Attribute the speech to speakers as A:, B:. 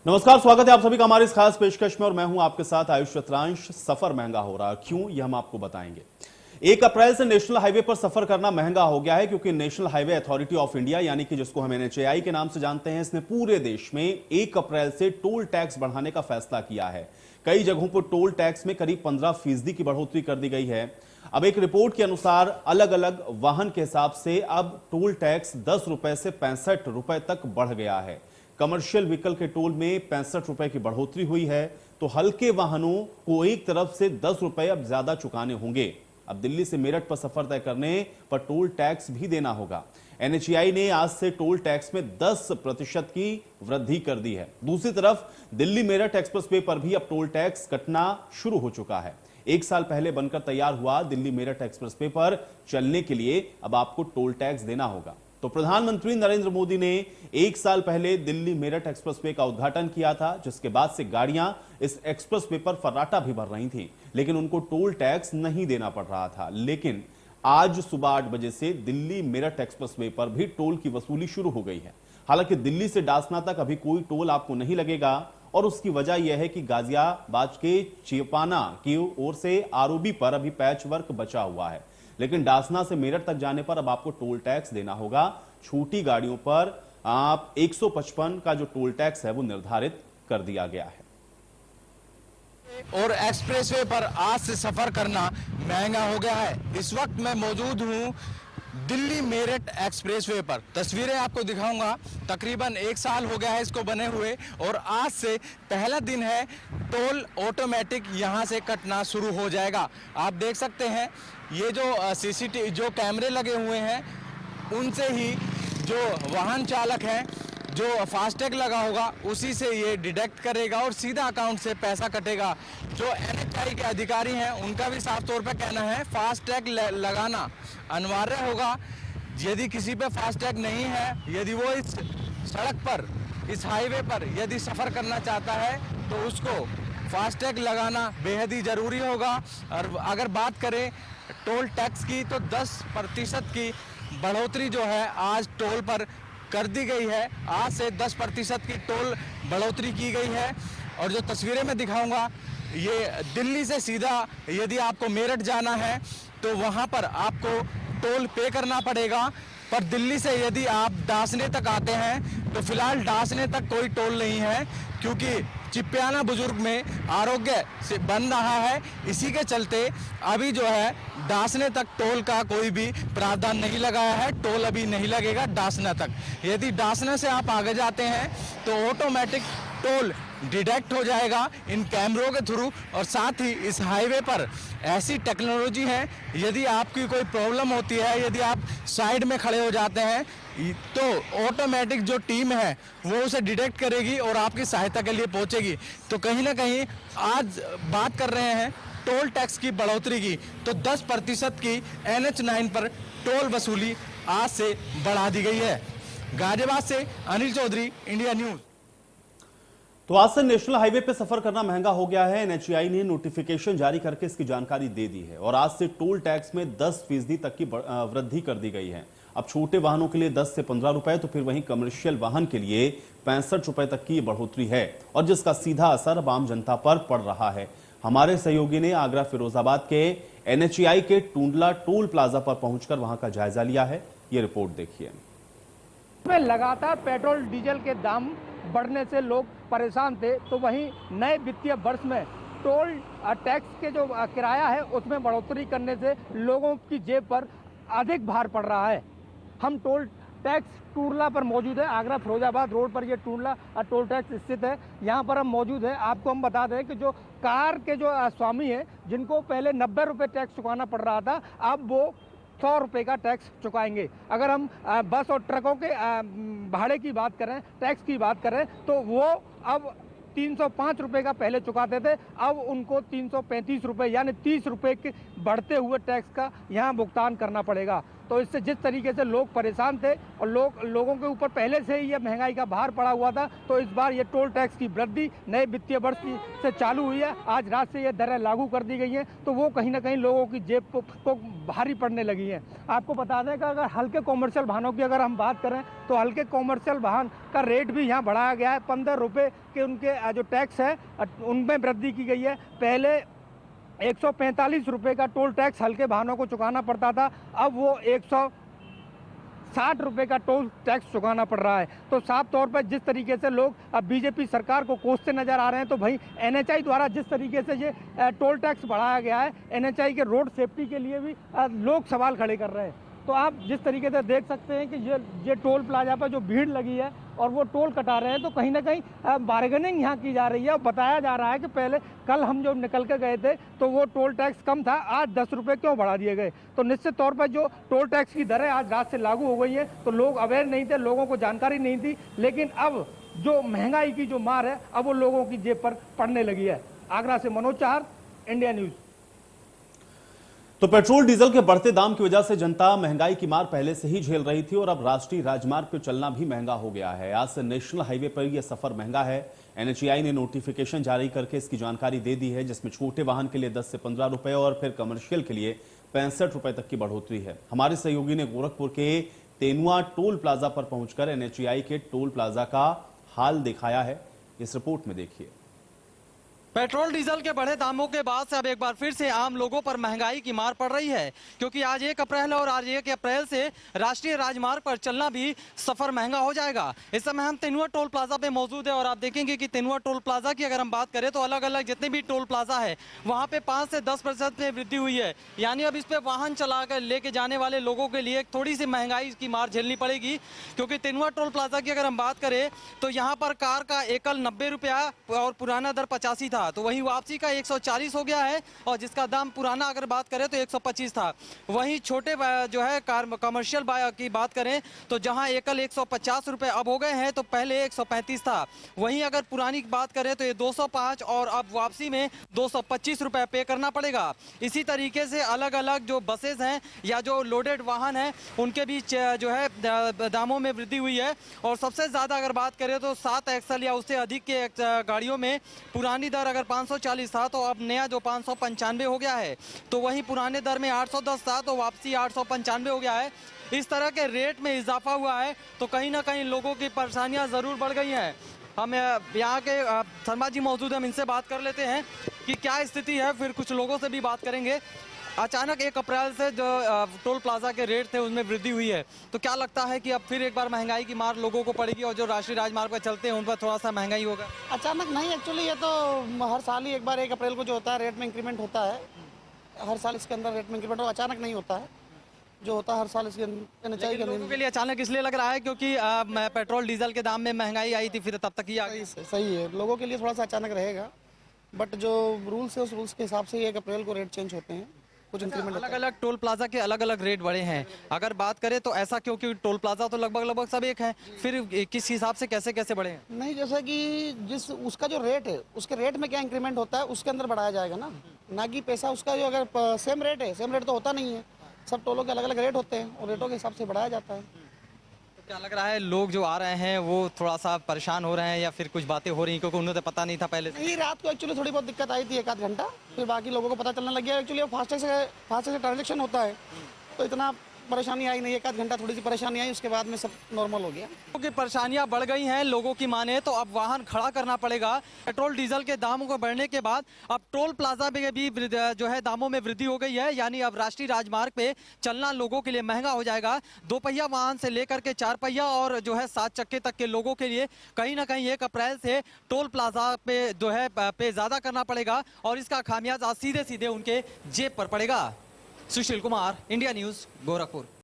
A: नमस्कार, स्वागत है आप सभी का हमारी इस खास पेशकश में और मैं हूं आपके साथ आयुष रतरांश। सफर महंगा हो रहा है, क्यों, यह हम आपको बताएंगे। 1 अप्रैल से नेशनल हाईवे पर सफर करना महंगा हो गया है क्योंकि national highway authority of India यानी कि जिसको हम एनएचएआई के नाम से जानते हैं, इसने पूरे देश में 1 अप्रैल से टोल टैक्स बढ़ाने का फैसला किया है। कई जगहों पर टोल टैक्स में करीब 15% की बढ़ोतरी कर दी गई है। अब एक रिपोर्ट के अनुसार अलग अलग वाहन के हिसाब से अब टोल टैक्स 10 रुपए से 65 रुपए तक बढ़ गया है। कमर्शियल व्हीकल के टोल में 65 रुपए की बढ़ोतरी हुई है, तो हल्के वाहनों को एक तरफ से 10 रुपए अब ज्यादा चुकाने होंगे। अब दिल्ली से मेरठ पर सफर तय करने पर टोल टैक्स भी देना होगा। एनएचएआई ने आज से टोल टैक्स में 10% की वृद्धि कर दी है। दूसरी तरफ दिल्ली मेरठ एक्सप्रेसवे पर भी अब टोल टैक्स कटना शुरू हो चुका है। 1 साल पहले बनकर तैयार हुआ दिल्ली मेरठ एक्सप्रेसवे पर चलने के लिए अब आपको टोल टैक्स देना होगा। तो प्रधानमंत्री नरेंद्र मोदी ने 1 साल पहले दिल्ली मेरठ एक्सप्रेसवे का उद्घाटन किया था, जिसके बाद से गाड़ियां इस एक्सप्रेसवे पर फर्राटा भी भर रही थी, लेकिन उनको टोल टैक्स नहीं देना पड़ रहा था। लेकिन आज सुबह 8 बजे से दिल्ली मेरठ एक्सप्रेसवे पर भी टोल की वसूली शुरू हो गई है। हालांकि दिल्ली से डासना तक अभी कोई टोल आपको नहीं लगेगा और उसकी वजह यह है कि गाजियाबाद के चिपाना की ओर से आरओबी पर अभी पैच वर्क बचा हुआ है, लेकिन डासना से मेरठ तक जाने पर अब आपको टोल टैक्स देना होगा। छोटी गाड़ियों पर आप 155 का जो टोल टैक्स है वो निर्धारित कर दिया गया है।
B: और एक्सप्रेसवे पर आज से सफर करना महंगा हो गया है। इस वक्त मैं मौजूद हूं दिल्ली मेरठ एक्सप्रेसवे पर। तस्वीरें आपको दिखाऊंगा। तकरीबन 1 साल हो गया है इसको बने हुए और आज से पहला दिन है। टोल ऑटोमेटिक यहां से कटना शुरू हो जाएगा। आप देख सकते हैं ये जो सीसीटीवी जो कैमरे लगे हुए हैं उनसे ही जो वाहन चालक हैं, जो फास्टैग लगा होगा उसी से ये डिडक्ट करेगा और सीधा अकाउंट से पैसा कटेगा। जो एनएचएआई के अधिकारी हैं उनका भी साफ तौर पर कहना है फास्टैग लगाना अनिवार्य होगा। यदि किसी पे फास्टैग नहीं है, यदि वो इस सड़क पर, इस हाईवे पर यदि सफ़र करना चाहता है तो उसको फास्टैग लगाना बेहद ही ज़रूरी होगा। और अगर बात करें टोल टैक्स की तो 10% की बढ़ोतरी जो है आज टोल पर कर दी गई है। आज से 10% की टोल बढ़ोतरी की गई है। और जो तस्वीरें मैं दिखाऊंगा, ये दिल्ली से सीधा यदि आपको मेरठ जाना है तो वहां पर आपको टोल पे करना पड़ेगा। पर दिल्ली से यदि आप डासने तक आते हैं तो फिलहाल डासने तक कोई टोल नहीं है, क्योंकि चिपियाना बुजुर्ग में आरोग्य से बन रहा है। इसी के चलते अभी जो है डासने तक टोल का कोई भी प्रावधान नहीं लगाया है। टोल अभी नहीं लगेगा डासना तक। यदि डासना से आप आगे जाते हैं तो ऑटोमेटिक टोल डिडक्ट हो जाएगा इन कैमरों के थ्रू। और साथ ही इस हाईवे पर ऐसी टेक्नोलॉजी है, यदि आपकी कोई प्रॉब्लम होती है, यदि आप साइड में खड़े हो जाते हैं तो ऑटोमेटिक जो टीम है वो उसे डिटेक्ट करेगी और आपकी सहायता के लिए पहुंचेगी। तो कहीं ना कहीं आज बात कर रहे हैं टोल टैक्स की बढ़ोतरी की, तो 10% की NH9 पर टोल वसूली आज से बढ़ा दी गई है। गाजियाबाद से अनिल चौधरी, इंडिया न्यूज।
A: तो आज से नेशनल हाईवे पे सफर करना महंगा हो गया है। एनएचएआई ने नोटिफिकेशन जारी करके इसकी जानकारी दे दी है और आज से टोल टैक्स में 10% तक की वृद्धि कर दी गई है। अब छोटे वाहनों के लिए 10 से 15 रुपए, तो फिर वहीं कमर्शियल वाहन के लिए 65 रुपए तक की बढ़ोतरी है और जिसका सीधा असर अब आम जनता पर पड़ रहा है। हमारे सहयोगी ने आगरा फिरोजाबाद के एनएचएआई के टूंडला टोल प्लाजा पर पहुंचकर वहां का जायजा लिया है। ये रिपोर्ट देखिए।
C: लगातार पेट्रोल डीजल के दाम बढ़ने से लोग परेशान थे, तो वहीं नए वित्तीय वर्ष में टोल टैक्स के जो किराया है उसमें बढ़ोतरी करने से लोगों की जेब पर अधिक भार पड़ रहा है। हम टोल टैक्स टूंडला पर मौजूद है। आगरा फिरोजाबाद रोड पर ये टूंडला टोल टैक्स स्थित है। यहाँ पर हम मौजूद है। आपको हम बता दें कि जो कार के जो स्वामी हैं, जिनको पहले 90 रुपये टैक्स चुकाना पड़ रहा था, अब वो 100 रुपये का टैक्स चुकाएंगे। अगर हम बस और ट्रकों के भाड़े की बात करें, टैक्स की बात करें, तो वो अब 305 रुपये का पहले चुकाते थे, अब उनको 335 रुपये यानी 30 रुपये के बढ़ते हुए टैक्स का यहाँ भुगतान करना पड़ेगा। तो इससे जिस तरीके से लोग परेशान थे और लोगों के ऊपर पहले से ही ये महंगाई का भार पड़ा हुआ था, तो इस बार ये टोल टैक्स की वृद्धि नए वित्तीय वर्ष से चालू हुई है। आज रात से ये दरें लागू कर दी गई हैं, तो वो कहीं ना कहीं लोगों की जेब को भारी पड़ने लगी हैं। आपको बता दें कि अगर हल्के कॉमर्शियल वाहनों की अगर हम बात करें तो हल्के कॉमर्शियल वाहन का रेट भी यहाँ बढ़ाया गया है। 15 रुपये के उनके जो टैक्स है उनमें वृद्धि की गई है। पहले 145 रुपये का टोल टैक्स हल्के वाहनों को चुकाना पड़ता था, अब वो 160 रुपये का टोल टैक्स चुकाना पड़ रहा है। तो साफ तौर पर जिस तरीके से लोग अब बीजेपी सरकार को कोसते नजर आ रहे हैं, तो भाई एनएचआई द्वारा जिस तरीके से ये टोल टैक्स बढ़ाया गया है, एनएचआई के रोड सेफ्टी के लिए भी लोग सवाल खड़े कर रहे हैं। तो आप जिस तरीके से देख सकते हैं कि ये टोल प्लाजा पर जो भीड़ लगी है और वो टोल कटा रहे हैं, तो कहीं ना कहीं बार्गेनिंग यहाँ की जा रही है। और बताया जा रहा है कि पहले कल हम जो निकल के गए थे तो वो टोल टैक्स कम था, आज 10 रुपये क्यों बढ़ा दिए गए। तो निश्चित तौर पर जो टोल टैक्स की दरें आज रात से लागू हो गई है, तो लोग अवेयर नहीं थे, लोगों को जानकारी नहीं थी, लेकिन अब जो महंगाई की जो मार है अब वो लोगों की जेब पर पड़ने लगी है। आगरा से मनोज चाहर, इंडिया न्यूज।
A: तो पेट्रोल डीजल के बढ़ते दाम की वजह से जनता महंगाई की मार पहले से ही झेल रही थी और अब राष्ट्रीय राजमार्ग पर चलना भी महंगा हो गया है। आज से नेशनल हाईवे पर यह सफर महंगा है। एनएचएआई ने नोटिफिकेशन जारी करके इसकी जानकारी दे दी है, जिसमें छोटे वाहन के लिए 10 से 15 रुपए और फिर कमर्शियल के लिए 65 रुपए तक की बढ़ोतरी है। हमारे सहयोगी ने गोरखपुर के तेनुआ टोल प्लाजा पर पहुंचकर एनएचएआई के टोल प्लाजा का हाल दिखाया है। इस रिपोर्ट में देखिए।
D: पेट्रोल डीजल के बढ़े दामों के बाद से अब एक बार फिर से आम लोगों पर महंगाई की मार पड़ रही है, क्योंकि आज 1 अप्रैल है और आज 1 अप्रैल से राष्ट्रीय राजमार्ग पर चलना भी सफर महंगा हो जाएगा। इस समय हम तेनुआ टोल प्लाजा पे मौजूद है और आप देखेंगे कि तेनुआ टोल प्लाजा की अगर हम बात करें तो अलग अलग जितने भी टोल प्लाजा है वहाँ पे 5 से 10% में वृद्धि हुई है। यानी अब इस पे वाहन चला कर लेके जाने वाले लोगों के लिए थोड़ी सी महंगाई की मार झेलनी पड़ेगी, क्योंकि तेनुआ टोल प्लाजा की अगर हम बात करें तो यहाँ पर कार का एकल 90 रुपया और पुराना दर 85 था, तो वहीं वापसी का 140 हो गया है और जिसका दाम पुराना अगर बात करें तो 125 था। वहीं छोटे जो है कार कमर्शियल की बात करें तो जहां एकल 150 रुपए अब हो गए हैं, तो पहले 135 था। वहीं अगर पुरानी की बात करें तो ये 205 और अब वापसी में 225 रुपए पे करना पड़ेगा। इसी तरीके से अलग अलग जो बसेस हैं या जो लोडेड वाहन हैं उनके भी जो है दामों में वृद्धि हुई है। और सबसे ज्यादा अगर बात करें तो 7 एक्सल या उससे अधिक के गाड़ियों में पुरानी दर अगर 540 था तो अब नया जो 595 हो गया है, तो वहीं पुराने दर में 810 था तो वापसी 895 हो गया है। इस तरह के रेट में इजाफा हुआ है, तो कहीं ना कहीं लोगों की परेशानियां जरूर बढ़ गई हैं। हम यहाँ के शर्मा जी मौजूद हैं, हम इनसे बात कर लेते हैं कि क्या स्थिति है, फिर कुछ लोगों से भी बात करेंगे। अचानक 1 अप्रैल से जो टोल प्लाजा के रेट थे उसमें वृद्धि हुई है, तो क्या लगता है कि अब फिर एक बार महंगाई की मार लोगों को पड़ेगी और जो राष्ट्रीय राजमार्ग पर चलते हैं उन पर थोड़ा सा महंगाई होगा?
E: अचानक नहीं, एक्चुअली ये तो हर साल ही एक बार 1 अप्रैल को जो होता है रेट में इंक्रीमेंट होता है। हर साल इसके अंदर रेट में इंक्रीमेंट हो, अचानक नहीं होता है। जो होता है हर साल इसके एनएचआई के
D: लोगों के लिए अचानक इसलिए लग रहा है क्योंकि पेट्रोल डीजल के दाम में महंगाई आई थी, फिर तब तक ही आ गई।
E: सही है, लोगों के लिए थोड़ा सा अचानक रहेगा, बट जो रूल्स है उस रूल्स के हिसाब से 1 अप्रैल को रेट चेंज होते हैं।
D: अलग अलग टोल प्लाजा के अलग अलग रेट बढ़े हैं। अगर बात करें तो ऐसा क्योंकि टोल प्लाजा तो लगभग सब एक है, फिर किस हिसाब से कैसे बढ़े हैं?
E: नहीं, जैसे कि जिस उसका जो रेट है उसके रेट में क्या इंक्रीमेंट होता है उसके अंदर बढ़ाया जाएगा ना कि पैसा उसका जो अगर सेम रेट है, सेम रेट तो होता नहीं है, सब टोलों के अलग अलग रेट होते हैं और रेटों के हिसाब से बढ़ाया जाता है।
D: क्या लग रहा है लोग जो आ रहे हैं वो थोड़ा सा परेशान हो रहे हैं या फिर कुछ बातें हो रही हैं, क्योंकि उन्हें तो पता नहीं था पहले से?
E: नहीं, रात को एक्चुअली थोड़ी बहुत दिक्कत आई थी 1 आध घंटा, फिर बाकी लोगों को पता चलने लग गया। एक्चुअली फास्टैग से ट्रांजेक्शन होता है तो इतना परेशानी आई नहीं। 1 आध घंटा थोड़ी सी परेशानी आई, उसके बाद में सब नॉर्मल हो गया।
D: क्योंकि परेशानियां बढ़ गई हैं लोगों की माने तो अब वाहन खड़ा करना पड़ेगा। पेट्रोल डीजल के दामों को बढ़ने के बाद अब टोल प्लाजा में भी जो है दामों में वृद्धि हो गई है, यानी अब राष्ट्रीय राजमार्ग पे चलना लोगों के लिए महंगा हो जाएगा। 2 पहिया वाहन से लेकर के 4 पहिया और जो है 7 चक्के तक के लोगों के लिए कहीं ना कहीं 1 अप्रैल से टोल प्लाजा पे जो है पे ज्यादा करना पड़ेगा और इसका खामियाजा सीधे सीधे उनके जेब पर पड़ेगा। Sushil Kumar, India news, Gorakhpur.